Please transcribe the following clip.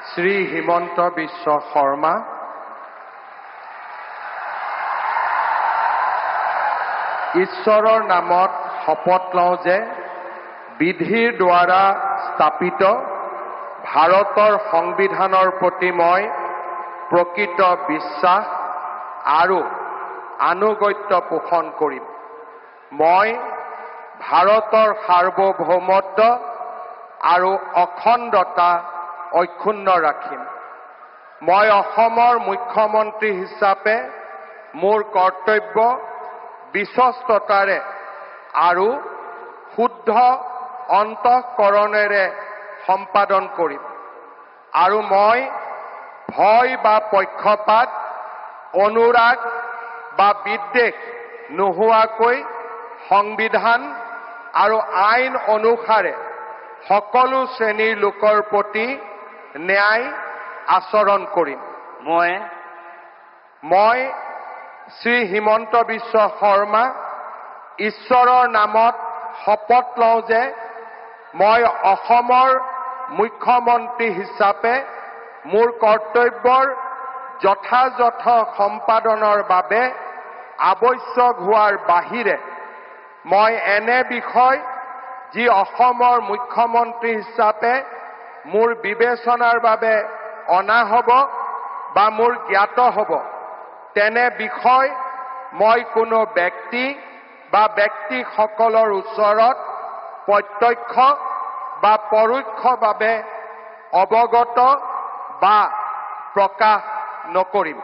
শ্ৰী হিমন্ত বিশ্ব শৰ্মা, ঈশ্বৰৰ নামত শপত লওঁ যে বিধিৰ দ্বাৰা স্থাপিত ভাৰতৰ সংবিধানৰ প্ৰতি মই প্ৰকৃত বিশ্বাস আৰু আনুগত্য পোষণ কৰিম। মই ভাৰতৰ সাৰ্বভৌমত্ব আৰু অখণ্ডতা অক্ষুণ্ণ ৰাখিম। মই অসমৰ মুখ্যমন্ত্ৰী হিচাপে মোৰ কৰ্তব্য বিশ্বস্ততাৰে আৰু শুদ্ধ অন্তঃকৰণেৰে সম্পাদন কৰিম আৰু মই ভয় বা পক্ষপাত, অনুৰাগ বা বিদ্বেষ নোহোৱাকৈ সংবিধান আৰু আইন অনুসাৰে সকলো শ্ৰেণীৰ লোকৰ প্ৰতি ন্যায় আচৰণ কৰিম। মই শ্ৰী হিমন্ত বিশ্ব শৰ্মা ঈশ্বৰৰ নামত শপত লওঁ যে মই অসমৰ মুখ্যমন্ত্ৰী হিচাপে মোৰ কৰ্তব্যৰ যথাযথ সম্পাদনৰ বাবে আৱশ্যক হোৱাৰ বাহিৰে মই এনে বিষয় যি অসমৰ মুখ্যমন্ত্ৰী হিচাপে মোৰ বিবেচনাৰ বাবে অনা হ'ব বা মোৰ জ্ঞাত হ'ব তেনে বিষয় মই কোনো ব্যক্তি বা ব্যক্তিসকলৰ ওচৰত প্ৰত্যক্ষ বা পৰোক্ষভাৱে অৱগত বা প্ৰকাশ নকৰিম।